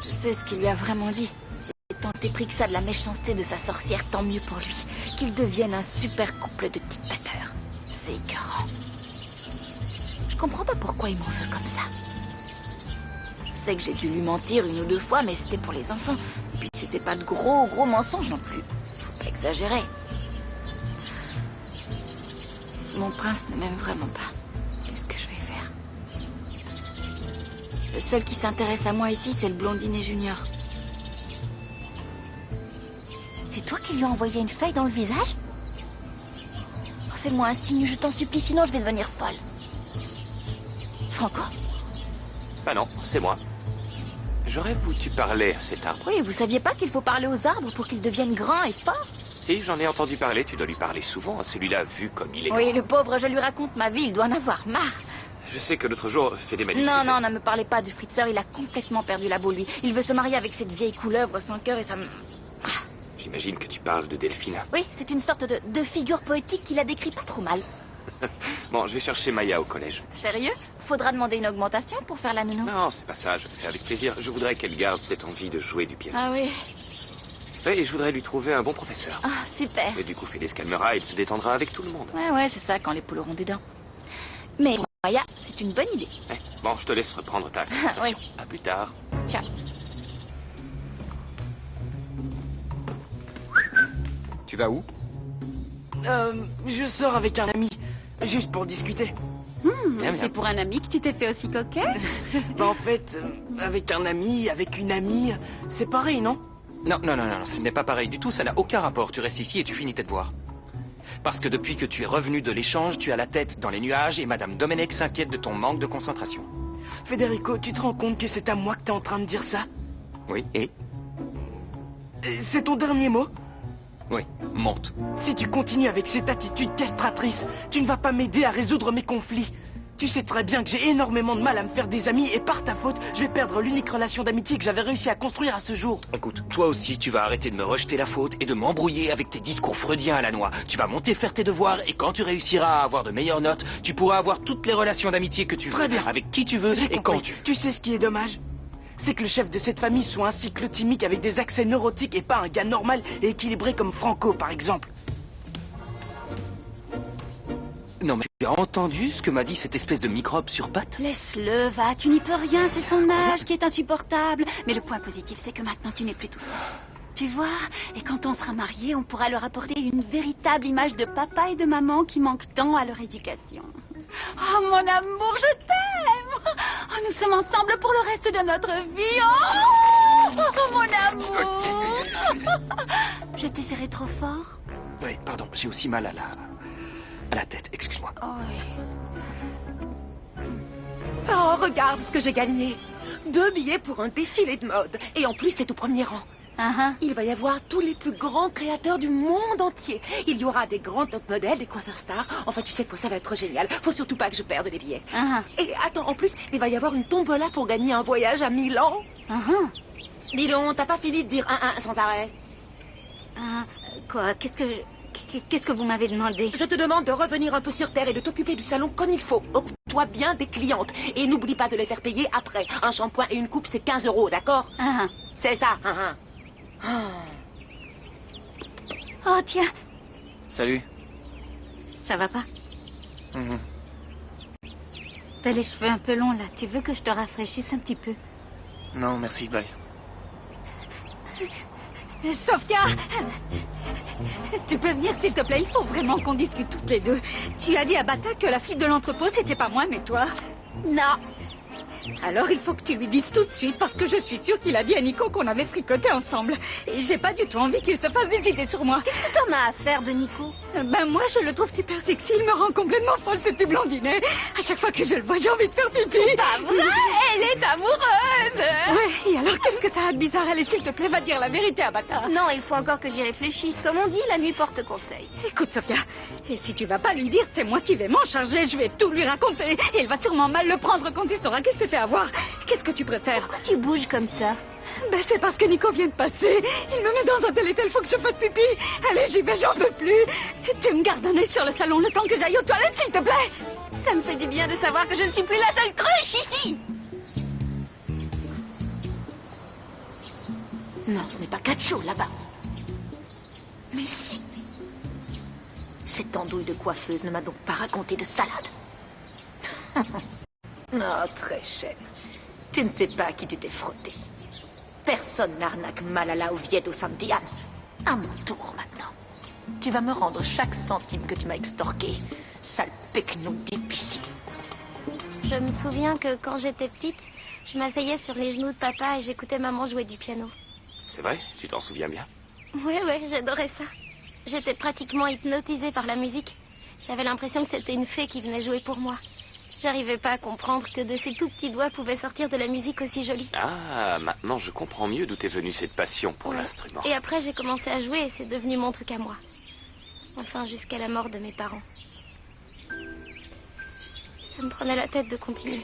Je sais ce qu'il lui a vraiment dit. S'il est tant épris que ça de la méchanceté de sa sorcière, tant mieux pour lui. Qu'il devienne un super couple de dictateurs. C'est écœurant. Je comprends pas pourquoi il m'en veut comme ça. Je sais que j'ai dû lui mentir 1 ou 2 fois, mais c'était pour les enfants. Et puis c'était pas de gros mensonges non plus. Faut pas exagérer. Si mon prince ne m'aime vraiment pas, qu'est-ce que je vais faire? Le seul qui s'intéresse à moi ici, c'est le blondinet junior. C'est toi qui lui as envoyé une feuille dans le visage? Oh, fais-moi un signe, je t'en supplie, sinon je vais devenir folle. Franco? Bah non, c'est moi. Je rêve où tu parlais à cet arbre. Oui, vous saviez pas qu'il faut parler aux arbres pour qu'ils deviennent grands et forts? Si, j'en ai entendu parler, tu dois lui parler souvent. Celui-là, vu comme il est Oui, grand. le pauvre, je lui raconte ma vie, il doit en avoir marre. Je sais que l'autre jour, fait des manifs. Non, ne me parlez pas de Fritzer, il a complètement perdu la boule, lui. Il veut se marier avec cette vieille couleuvre sans cœur et ça me... J'imagine que tu parles de Delphine. Oui, c'est une sorte de figure poétique qui la décrit pas trop mal. Bon, je vais chercher Maya au collège. Sérieux? Faudra demander une augmentation pour faire la nounou? Non, c'est pas ça, je le fais avec plaisir. Je voudrais qu'elle garde cette envie de jouer du piano. Ah oui? Oui, et je voudrais lui trouver un bon professeur. Ah, super. Et du coup, Félix se calmera et il se détendra avec tout le monde. Ouais, c'est ça, quand les poules auront des dents. Mais pour Maya, c'est une bonne idée. Bon, je te laisse reprendre ta conversation. Oui. À plus tard. Ciao. Tu vas où? Je sors avec un ami, juste pour discuter. C'est pour un ami que tu t'es fait aussi coquet? Bah en fait, avec un ami, avec une amie, c'est pareil, non? Non, ce n'est pas pareil du tout, ça n'a aucun rapport. Tu restes ici et tu finis tes devoirs. Parce que depuis que tu es revenu de l'échange, tu as la tête dans les nuages et Madame Domenech s'inquiète de ton manque de concentration. Federico, tu te rends compte que c'est à moi que t'es en train de dire ça? Oui, et? C'est ton dernier mot? Oui, monte. Si tu continues avec cette attitude castratrice, tu ne vas pas m'aider à résoudre mes conflits. Tu sais très bien que j'ai énormément de mal à me faire des amis et par ta faute, je vais perdre l'unique relation d'amitié que j'avais réussi à construire à ce jour. Écoute, toi aussi, tu vas arrêter de me rejeter la faute et de m'embrouiller avec tes discours freudiens à la noix. Tu vas monter faire tes devoirs et quand tu réussiras à avoir de meilleures notes, tu pourras avoir toutes les relations d'amitié que tu veux. Très bien. Avec qui tu veux et quand tu veux. Tu sais ce qui est dommage? C'est que le chef de cette famille soit un cyclotimique avec des accès neurotiques et pas un gars normal et équilibré comme Franco, par exemple. Non, mais tu as entendu ce que m'a dit cette espèce de microbe sur pattes? Laisse-le, va, tu n'y peux rien, c'est son âge qui est insupportable. Mais le point positif, c'est que maintenant tu n'es plus tout seul. Tu vois, et quand on sera mariés, on pourra leur apporter une véritable image de papa et de maman qui manquent tant à leur éducation. Oh, mon amour, je t'aime! Oh, nous sommes ensemble pour le reste de notre vie. Oh, mon amour! Je t'ai serré trop fort? Oui, pardon, j'ai aussi mal à la tête, excuse-moi. Oh, oui. Oh, regarde ce que j'ai gagné. 2 billets pour un défilé de mode. Et en plus, c'est au premier rang. Il va y avoir tous les plus grands créateurs du monde entier. Il y aura des grands top modèles, des coiffeurs stars. Enfin, tu sais quoi, ça va être génial. Faut surtout pas que je perde les billets. Et attends, en plus, il va y avoir une tombola pour gagner un voyage à Milan. Dis donc, t'as pas fini de dire 1-1 sans arrêt? Quoi? Qu'est-ce que vous m'avez demandé? Je te demande de revenir un peu sur Terre et de t'occuper du salon comme il faut. Occupe-toi. Occupe-toi bien des clientes. Et n'oublie pas de les faire payer après. Un shampoing et une coupe, c'est 15 €, d'accord? C'est ça. Oh, tiens, Salut. ça va pas? T'as les cheveux un peu longs, là. Tu veux que je te rafraîchisse un petit peu? Non, merci, bye. Sophia! Tu peux venir, s'il te plaît? Il faut vraiment qu'on discute toutes les deux. Tu as dit à Bata que la fille de l'entrepôt, c'était pas moi, mais toi. Non. Alors il faut que tu lui dises tout de suite, parce que je suis sûre qu'il a dit à Nico qu'on avait fricoté ensemble. Et j'ai pas du tout envie qu'il se fasse des idées sur moi. Qu'est-ce que t'en as à faire de Nico? Ben moi, je le trouve super sexy. Il me rend complètement folle, ce petit blondinet. À chaque fois que je le vois, j'ai envie de faire pipi. C'est pas vrai! Elle est amoureuse! Ouais, et alors qu'est-ce que ça a de bizarre? Allez, s'il te plaît, va dire la vérité à Bata. Non, il faut encore que j'y réfléchisse. Comme on dit, la nuit porte conseil. Écoute, Sophia, et si tu vas pas lui dire, c'est moi qui vais m'en charger. Je vais tout lui raconter. Et il va sûrement mal le prendre quand il saura qu'il s'est fait avoir. Qu'est-ce que tu préfères? Pourquoi tu bouges comme ça? Ben c'est parce que Nico vient de passer. Il me met dans un tel état, il faut que je fasse pipi. Allez, j'y vais, j'en peux plus. Tu me gardes un œil sur le salon le temps que j'aille aux toilettes, s'il te plaît. Ça me fait du bien de savoir que je ne suis plus la seule cruche ici. Non, ce n'est pas Cacho, là-bas. Mais si. Cette andouille de coiffeuse ne m'a donc pas raconté de salade. Oh, très cher. Tu ne sais pas à qui tu t'es frotté. Personne n'arnaque Malala ou Viedo Santian. À mon tour, maintenant. Tu vas me rendre chaque centime que tu m'as extorqué. Sale pecno d'épicier. Je me souviens que quand j'étais petite, je m'asseyais sur les genoux de papa et j'écoutais maman jouer du piano. C'est vrai? Tu t'en souviens bien? Ouais, j'adorais ça. J'étais pratiquement hypnotisée par la musique. J'avais l'impression que c'était une fée qui venait jouer pour moi. J'arrivais pas à comprendre que de ces tout petits doigts pouvait sortir de la musique aussi jolie. Ah, maintenant je comprends mieux d'où t'es venue cette passion pour l'instrument. Et après, j'ai commencé à jouer et c'est devenu mon truc à moi. Enfin, jusqu'à la mort de mes parents. Ça me prenait la tête de continuer.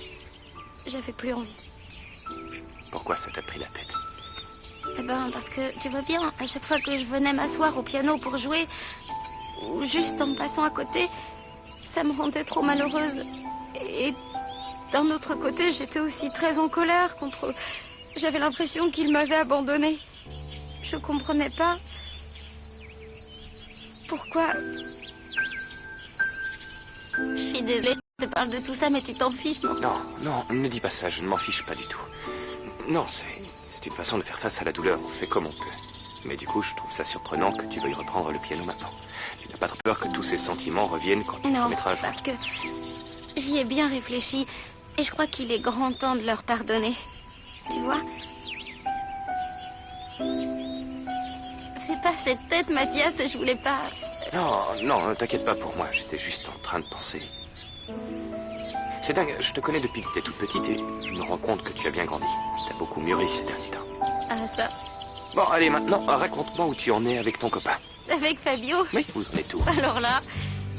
J'avais plus envie. Pourquoi ça t'a pris la tête? Eh ben, parce que, tu vois bien, à chaque fois que je venais m'asseoir au piano pour jouer, ou juste en me passant à côté, ça me rendait trop malheureuse. Et d'un autre côté, j'étais aussi très en colère contre eux. J'avais l'impression qu'ils m'avaient abandonnée. Je comprenais pas pourquoi. Je suis désolée, je te parle de tout ça, mais tu t'en fiches, non? Non, ne dis pas ça, je ne m'en fiche pas du tout. Non, c'est une façon de faire face à la douleur, on fait comme on peut. Mais du coup, je trouve ça surprenant que tu veuilles reprendre le piano maintenant. Tu n'as pas trop peur que tous ces sentiments reviennent quand tu te remettras à jouer? Parce que j'y ai bien réfléchi et je crois qu'il est grand temps de leur pardonner. Tu vois? Fais pas cette tête, Mathias, je voulais pas... Non, ne t'inquiète pas pour moi, j'étais juste en train de penser. C'est dingue, je te connais depuis que t'es toute petite et je me rends compte que tu as bien grandi. T'as beaucoup mûri ces derniers temps. Ah, ça... Bon, allez, maintenant, raconte-moi où tu en es avec ton copain. Avec Fabio? Oui, vous en êtes où? Alors là...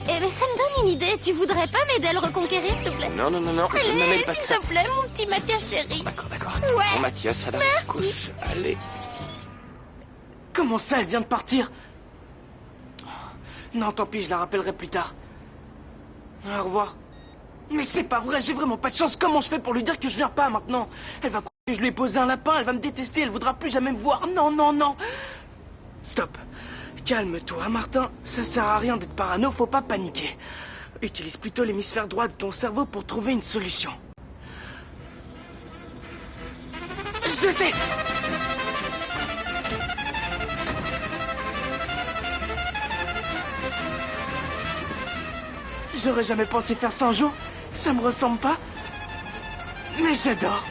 Eh ben, ça me donne une idée. Tu voudrais pas m'aider à le reconquérir, s'il te plaît? Non, je ne m'amène pas de ça. S'il te plaît, mon petit Mathias chéri. D'accord. Ouais. Ton Mathias à la rescousse. Allez. Comment ça, elle vient de partir? Non, tant pis, je la rappellerai plus tard. Au revoir. Mais c'est pas vrai, j'ai vraiment pas de chance. Comment je fais pour lui dire que je viens pas maintenant? Elle va croire que je lui ai posé un lapin, elle va me détester, elle voudra plus jamais me voir. Non. Stop. Calme-toi, Martin. Ça sert à rien d'être parano, faut pas paniquer. Utilise plutôt l'hémisphère droit de ton cerveau pour trouver une solution. Je sais! J'aurais jamais pensé faire ça un jour. Ça me ressemble pas. Mais j'adore.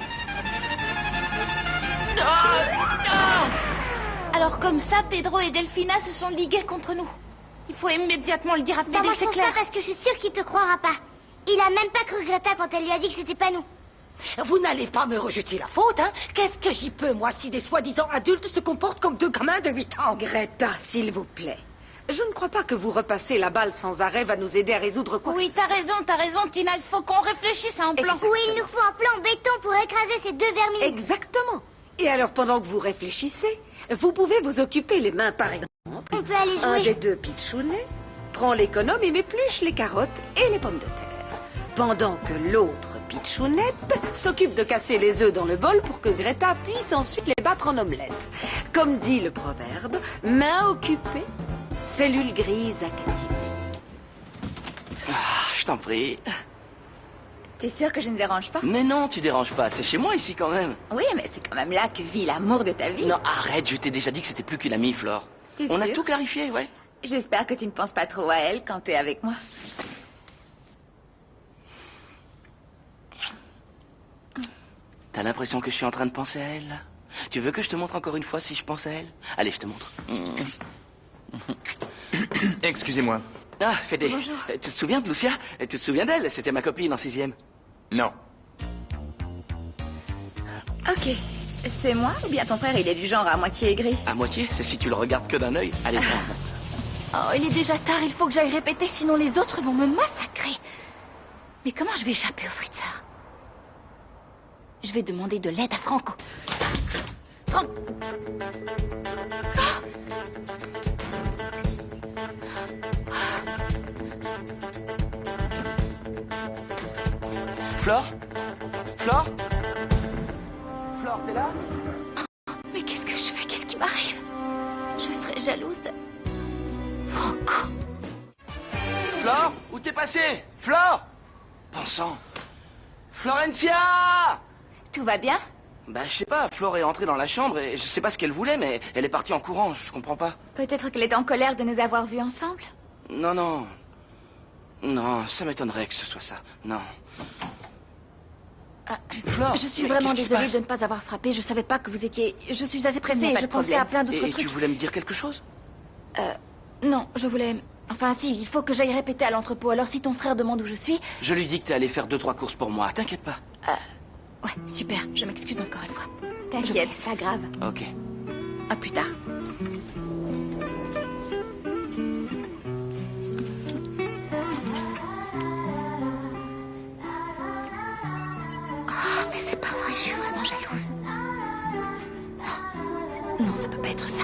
Alors comme ça, Pedro et Delphina se sont ligués contre nous. Il faut immédiatement le dire à Bah Fede, moi je c'est pense clair. pas parce que je suis sûre qu'il te croira pas. Il a même pas cru Greta quand elle lui a dit que c'était pas nous. Vous n'allez pas me rejeter la faute, hein? Qu'est-ce que j'y peux, moi, si des soi-disant adultes se comportent comme deux gamins de 8 ans? Greta, s'il vous plaît. Je ne crois pas que vous repassez la balle sans arrêt va nous aider à résoudre quoi que ce soit. t'as raison, Tina. Il faut qu'on réfléchisse à un plan. Oui, il nous faut un plan béton pour écraser ces deux vermines. Exactement. Et alors, pendant que vous réfléchissez, vous pouvez vous occuper les mains, par exemple. On peut aller jouer. Un des deux pitchounets prend l'économe et m'épluche les carottes et les pommes de terre. pendant que l'autre pitchounette s'occupe de casser les œufs dans le bol pour que Greta puisse ensuite les battre en omelette. Comme dit le proverbe, main occupée, cellule grise active. Ah, je t'en prie. T'es sûr que je ne dérange pas? Mais non, tu déranges pas. C'est chez moi ici quand même. Oui, mais c'est quand même là que vit l'amour de ta vie. Non, arrête, je t'ai déjà dit que c'était plus qu'une amie, Flore. T'es On a sûr? tout clarifié, ouais. J'espère que tu ne penses pas trop à elle quand t'es avec moi. T'as l'impression que je suis en train de penser à elle, là? Tu veux que je te montre encore une fois si je pense à elle? Allez, je te montre. Excusez-moi. Ah, Fédé. Bonjour. Tu te souviens de Lucia? Tu te souviens d'elle? C'était ma copine en 6e. Non. Ok. C'est moi ou bien ton frère, il est du genre à moitié aigri? À moitié? C'est si tu le regardes que d'un œil. Allez, viens. Oh, il est déjà tard, il faut que j'aille répéter, sinon les autres vont me massacrer. Mais comment je vais échapper au Fritzer? Je vais demander de l'aide à Franco. Franco! Flore? Flore? Flore, t'es là? Mais qu'est-ce que je fais? Qu'est-ce qui m'arrive? Je serais jalouse de... Franco. Flore? Où t'es passé? Flore? Bon sang. Florencia! Tout va bien? Bah, je sais pas, Flore est entrée dans la chambre et je sais pas ce qu'elle voulait, mais elle est partie en courant, je comprends pas. Peut-être qu'elle est en colère de nous avoir vus ensemble? Non, non. Non, ça m'étonnerait que ce soit ça. Non. Flore, Je suis mais vraiment qu'est-ce qui se désolée passe de ne pas avoir frappé. Je savais pas que vous étiez... Je suis assez Il pressée n'y a et pas je de pensais à problème. plein d'autres Et trucs. tu voulais me dire quelque chose? Non, je voulais... Enfin, si, il faut que j'aille répéter à l'entrepôt. Alors, si ton frère demande où je suis... Je lui dis que t'es allé faire 2-3 courses pour moi, t'inquiète pas. Ouais, super. Je m'excuse encore une fois. T'inquiète, c'est pas grave. Ok. À plus tard. Oh, mais c'est pas vrai, je suis vraiment jalouse. Non. Non, ça peut pas être ça.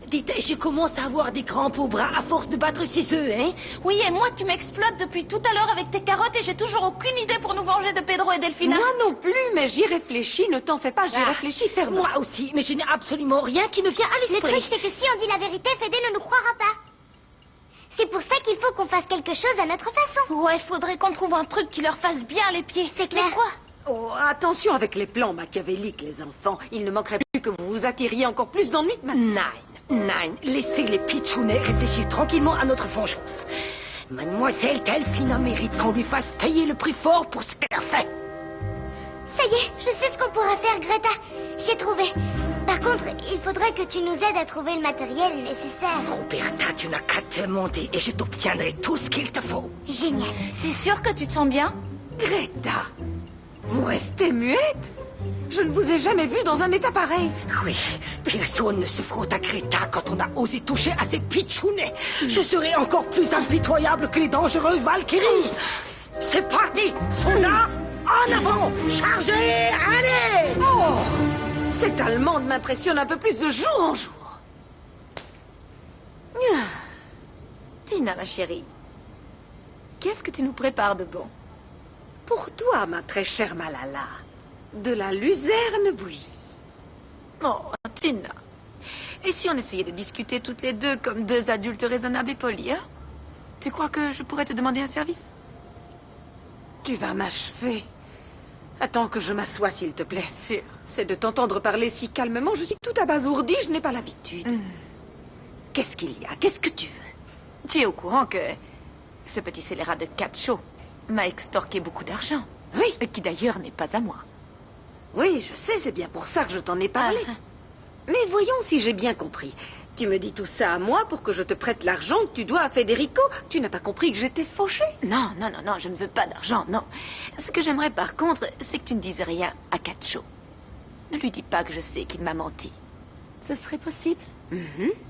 Dites, je commence à avoir des crampes au bras à force de battre ces œufs, hein? Oui, et moi, tu m'exploites depuis tout à l'heure avec tes carottes et j'ai toujours aucune idée pour nous venger de Pedro et Delphina. Moi non plus, mais j'y réfléchis, ne t'en fais pas, j'y réfléchis fermement. Moi aussi, mais je n'ai absolument rien qui me vient à Le l'esprit. truc, c'est que si on dit la vérité, Fédé ne nous croira pas. C'est pour ça qu'il faut qu'on fasse quelque chose à notre façon. Ouais, faudrait qu'on trouve un truc qui leur fasse bien les pieds. C'est clair. Mais quoi? Oh, attention avec les plans machiavéliques, les enfants. Il ne manquerait plus que vous vous attiriez encore plus d'ennuis que maintenant. Nine, laissez les pitchounets réfléchir tranquillement à notre vengeance. Mademoiselle Delphina mérite qu'on lui fasse payer le prix fort pour ce qu'elle a fait. Ça y est, je sais ce qu'on pourra faire, Greta. J'ai trouvé. Par contre, il faudrait que tu nous aides à trouver le matériel nécessaire. Roberta, tu n'as qu'à te demander et je t'obtiendrai tout ce qu'il te faut. Génial. T'es sûre que tu te sens bien? Greta, vous restez muette? Je ne vous ai jamais vu dans un état pareil. Oui, personne ne se frotte à Greta quand on a osé toucher à ces pitchounets. Je serai encore plus impitoyable que les dangereuses Valkyries. C'est parti, soldats, en avant, chargez, allez! Oh, cette Allemande m'impressionne un peu plus de jour en jour. Tina, ma chérie, qu'est-ce que tu nous prépares de bon? Pour toi, ma très chère Malala, de la luzerne bouillie. Oh, Tina. Et si on essayait de discuter toutes les deux comme deux adultes raisonnables et polis, hein? Tu crois que je pourrais te demander un service? Tu vas m'achever. Attends que je m'assoie, s'il te plaît. C'est de t'entendre parler si calmement. Je suis tout abasourdie, je n'ai pas l'habitude. Qu'est-ce qu'il y a? Qu'est-ce que tu veux? Tu es au courant que ce petit scélérat de Cacho m'a extorqué beaucoup d'argent. Oui. Qui d'ailleurs n'est pas à moi. Oui, je sais, c'est bien pour ça que je t'en ai parlé. Mais voyons si j'ai bien compris. Tu me dis tout ça à moi pour que je te prête l'argent que tu dois à Federico. Tu n'as pas compris que j'étais fauchée? Non, non, non, non, je ne veux pas d'argent, non. Ce que j'aimerais par contre, c'est que tu ne dises rien à Cacho. Ne lui dis pas que je sais qu'il m'a menti. Ce serait possible?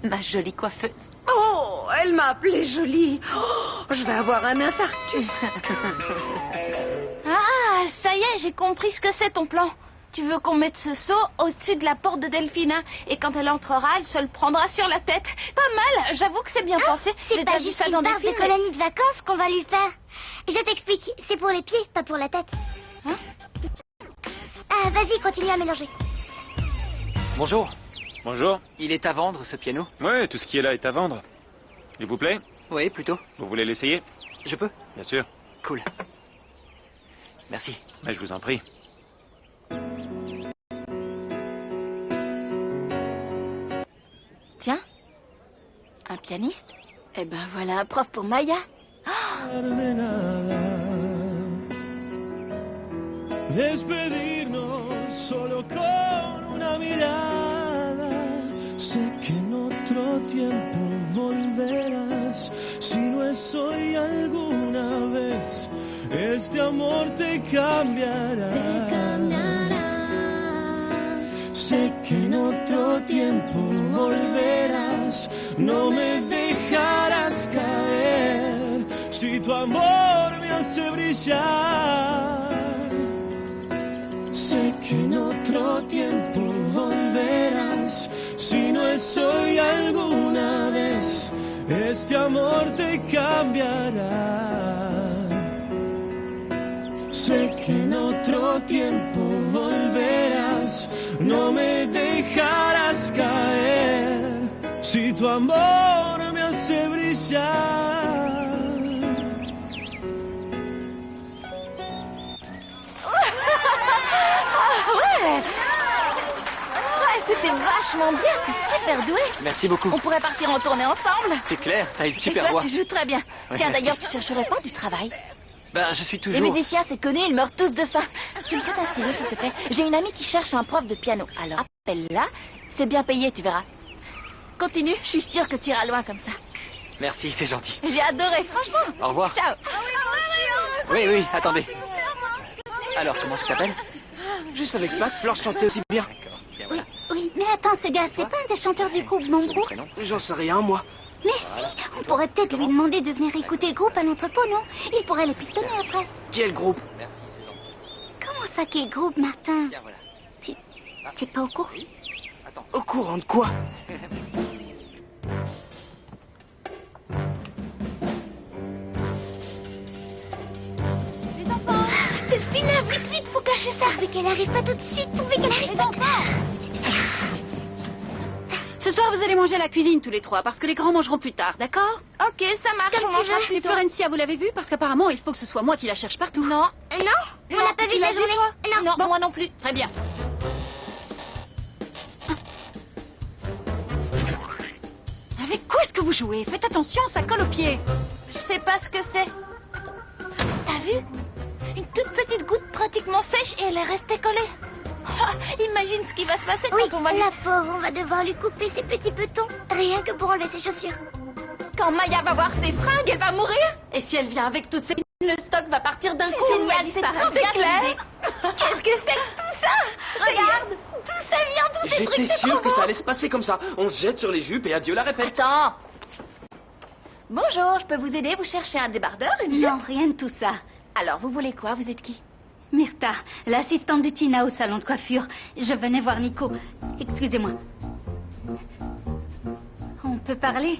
Ma jolie coiffeuse. Oh, elle m'a appelée jolie. Oh, je vais avoir un infarctus. Ah, ça y est, j'ai compris ce que c'est ton plan. Tu veux qu'on mette ce seau au-dessus de la porte de Delphina. Et quand elle entrera, elle se le prendra sur la tête. Pas mal, j'avoue que c'est bien pensé. C'est J'ai pas déjà vu juste ça une dans des barre de films. colonie de vacances qu'on va lui faire. Je t'explique, c'est pour les pieds, pas pour la tête. Ah, vas-y, continue à mélanger. Bonjour. Bonjour. Il est à vendre, ce piano? Ouais, tout ce qui est là est à vendre. Il vous plaît? Oui, plutôt. Vous voulez l'essayer? Je peux? Bien sûr. Cool. Merci. Mais je vous en prie. Tiens, un pianiste? Eh ben voilà un prof pour Maya. Despedirnos solo con una mirada. Sé que en otro tiempo volverás. Si no es hoy alguna vez, este amor te cambiará. Sé que en otro tiempo volverás. No me dejarás caer. Si tu amor me hace brillar. Sé que en otro tiempo volverás. Si no es hoy alguna vez, este amor te cambiará. Sé que en otro tiempo volverás. No me dejarás caer. Si tu amor me hace brillar. Ouais, c'était vachement bien, t'es super doué. Merci beaucoup. On pourrait partir en tournée ensemble. C'est clair, t'as une Et super toi, voix. tu joues très bien. Ouais, Tiens, merci. d'ailleurs, tu chercherais pas du travail? Ben, je suis toujours... Les musiciens, c'est connu, ils meurent tous de faim. Tu me prêtes un stylo, s'il te plaît? J'ai une amie qui cherche un prof de piano. Alors, appelle-la. C'est bien payé, tu verras. Continue, je suis sûre que tu iras loin comme ça. Merci, c'est gentil. J'ai adoré, franchement. Au revoir. Ciao. Oui, oui, attendez. Alors, comment tu t'appelles? Je savais pas que Flore chantait aussi bien. Oui, mais attends, ce gars, c'est pas un des chanteurs du groupe Mon Groupe? J'en sais rien, moi. Mais si, on pourrait peut-être lui demander de venir écouter le groupe à l'entrepôt, non? Il pourrait les pistonner après. Quel groupe? Merci, c'est gentil. Comment ça, quel groupe, Martin? Tiens, voilà. T'es pas au courant? Attends. Au courant de quoi? Delphina, vite, vite, faut cacher ça. Pourvu qu'elle arrive pas tout de suite, pourvu qu'elle arrive pas. Ce soir, vous allez manger à la cuisine tous les trois, parce que les grands mangeront plus tard, d'accord? Ok, ça marche, Comme on mangera tu veux. plus Et tôt. Florencia, vous l'avez vue? Parce qu'apparemment, il faut que ce soit moi qui la cherche partout. Non. Non, on l'a pas tu vu de l'as la journée. toi? Non, moi non plus. Très bien. Avec quoi est-ce que vous jouez? Faites attention, ça colle aux pieds. Je sais pas ce que c'est. T'as vu? Une toute petite goutte pratiquement sèche et elle est restée collée. Ah, imagine ce qui va se passer Oui, quand on va lui... la pauvre, on va devoir lui couper ses petits petons. Rien que pour enlever ses chaussures. Quand Maya va voir ses fringues, elle va mourir. Et si elle vient avec toutes ses... Le stock va partir d'un coup. Génial, elle c'est disparaît. trop bien l'idée. Qu'est-ce que c'est que tout ça? Regarde, d'où ça vient, tous ces trucs, J'étais c'est sûr trop que beau. ça allait se passer comme ça. On se jette sur les jupes et adieu la répète. Attends. Bonjour, je peux vous aider? Vous cherchez un débardeur, une jupe? Non, rien de tout ça. Alors, vous voulez quoi? Vous êtes qui? Myrtha, l'assistante de Tina au salon de coiffure. Je venais voir Nico. Excusez-moi. On peut parler?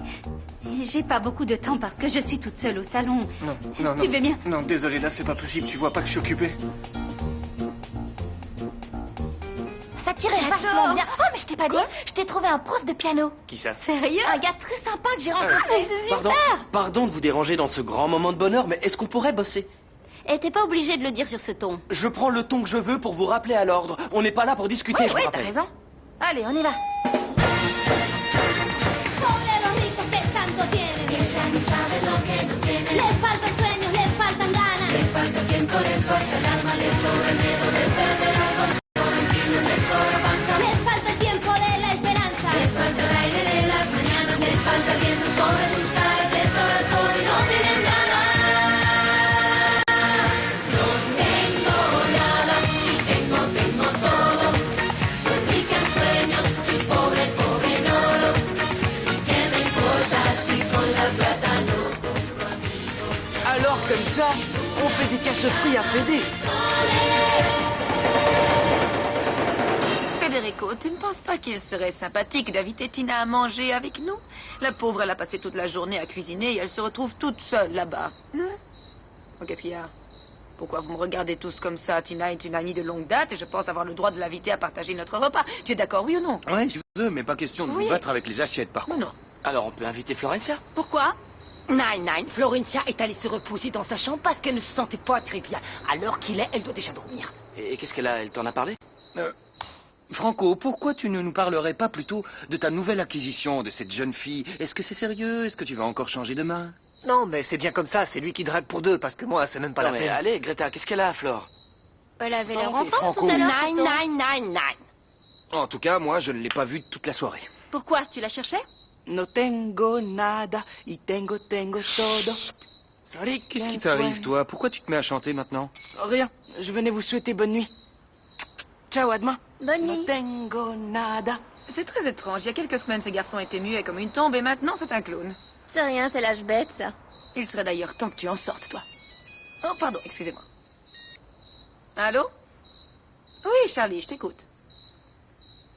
J'ai pas beaucoup de temps parce que je suis toute seule au salon. Non, non, Tu non. veux bien? Non, désolé, là, c'est pas possible. Tu vois pas que je suis occupé. Ça tirait J'adore. vachement bien. Oh, mais je t'ai pas dit, je t'ai trouvé un prof de piano. Qui ça? Sérieux? Un gars très sympa que j'ai rencontré. C'est Pardon, super. pardon de vous déranger dans ce grand moment de bonheur, mais est-ce qu'on pourrait bosser? Et t'es pas obligé de le dire sur ce ton. Je prends le ton que je veux pour vous rappeler à l'ordre. On n'est pas là pour discuter, je vous Ouais, t'as rappelle. raison. Allez, on y va. Les faltan sueños, les faltan ganas. Les falta tiempo, les falta el alma, les sobra el miedo de perder algo. Les falta el tiempo de la esperanza. Les falta el aire de las mañanas. Les falta el viento sobre sus caras. Les sobra todo y no tienen nada. No tengo nada y tengo todo. Soy rica en sueños y pobre en oro. ¿Qué me importa si con la plata no compro amigos? Alors, comme ça, on fait des cachotteries à PD. Federico, tu ne penses pas qu'il serait sympathique d'inviter Tina à manger avec nous? La pauvre, elle a passé toute la journée à cuisiner et elle se retrouve toute seule là-bas. Oh, qu'est-ce qu'il y a? Pourquoi vous me regardez tous comme ça? Tina est une amie de longue date et je pense avoir le droit de l'inviter à partager notre repas. Tu es d'accord, oui ou non? Ouais, je veux, mais pas question de vous battre avec les assiettes, par contre. Non. Alors on peut inviter Florencia? Pourquoi? Nine, Florencia est allée se reposer dans sa chambre parce qu'elle ne se sentait pas très bien. À l'heure qu'il est, elle doit déjà dormir. Et qu'est-ce qu'elle a? Elle t'en a parlé? Franco, pourquoi tu ne nous parlerais pas plutôt de ta nouvelle acquisition, de cette jeune fille? Est-ce que c'est sérieux? Est-ce que tu vas encore changer de main? Non, mais c'est bien comme ça, c'est lui qui drague pour deux, parce que moi, c'est même pas la peine. Allez, Greta, qu'est-ce qu'elle a, Flore? Elle avait l'air en forme Franco. tout à l'heure. Nine. En tout cas, moi, je ne l'ai pas vue toute la soirée. Pourquoi? Tu la cherchais? No tengo nada y tengo todo. Sorry, qu'est-ce qui t'arrive, toi? Pourquoi tu te mets à chanter maintenant? Rien, je venais vous souhaiter bonne nuit. Ciao, à demain. Bonne nuit. No tengo nada. C'est très étrange. Il y a quelques semaines, ce garçon était muet comme une tombe et maintenant, c'est un clown. C'est rien, c'est l'âge bête, ça. Il serait d'ailleurs temps que tu en sortes, toi. Oh, pardon, excusez-moi. Allô? Oui, Charlie, je t'écoute.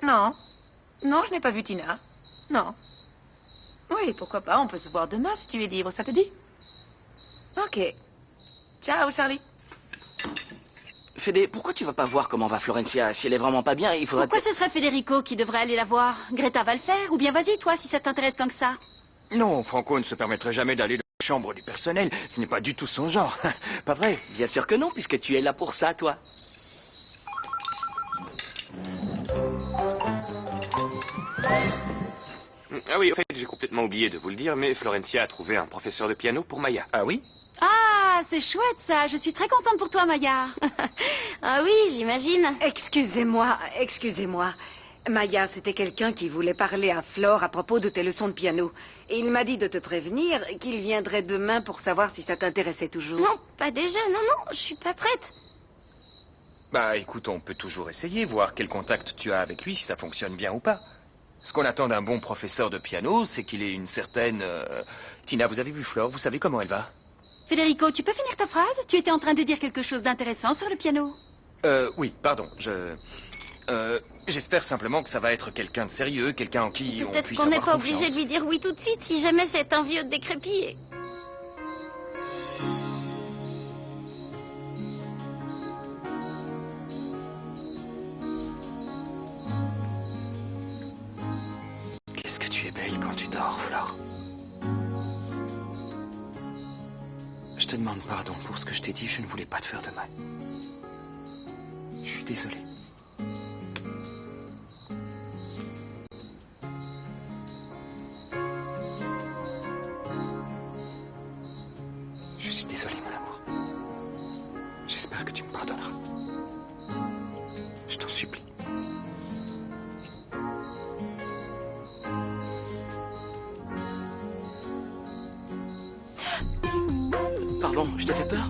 Non. Non, je n'ai pas vu Tina. Non. Oui, pourquoi pas, on peut se voir demain si tu es libre, ça te dit? Ok. Ciao, Charlie. Fédé, pourquoi tu vas pas voir comment va Florencia? Si elle est vraiment pas bien, il faudrait... Pourquoi ce serait Federico qui devrait aller la voir? Greta va le faire, ou bien vas-y, toi, si ça t'intéresse tant que ça. Non, Franco ne se permettrait jamais d'aller dans la chambre du personnel. Ce n'est pas du tout son genre. Pas vrai? Bien sûr que non, puisque tu es là pour ça, toi. Ah oui, en fait, j'ai complètement oublié de vous le dire, mais Florencia a trouvé un professeur de piano pour Maya. Ah oui? Ah, c'est chouette ça, je suis très contente pour toi, Maya. Ah oui, j'imagine. Excusez-moi. Maya, c'était quelqu'un qui voulait parler à Flore à propos de tes leçons de piano. Et il m'a dit de te prévenir qu'il viendrait demain pour savoir si ça t'intéressait toujours. Non, pas déjà, non, je suis pas prête. Bah écoute, on peut toujours essayer, voir quel contact tu as avec lui, si ça fonctionne bien ou pas. Ce qu'on attend d'un bon professeur de piano, c'est qu'il ait une certaine... Tina, vous avez vu Flore, vous savez comment elle va? Federico, tu peux finir ta phrase? Tu étais en train de dire quelque chose d'intéressant sur le piano. Oui, pardon, j'espère simplement que ça va être quelqu'un de sérieux, quelqu'un en qui on Peut-être puisse qu'on n'est avoir pas obligé confiance. de lui dire oui tout de suite si jamais c'est un vieux décrépit. Qu'est-ce que tu es belle quand tu dors, Flore. Je te demande pardon pour ce que je t'ai dit, je ne voulais pas te faire de mal. Je suis désolé. Je suis désolé, mon amour. J'espère que tu me pardonneras. Je t'en supplie. Pardon, je t'ai fait peur?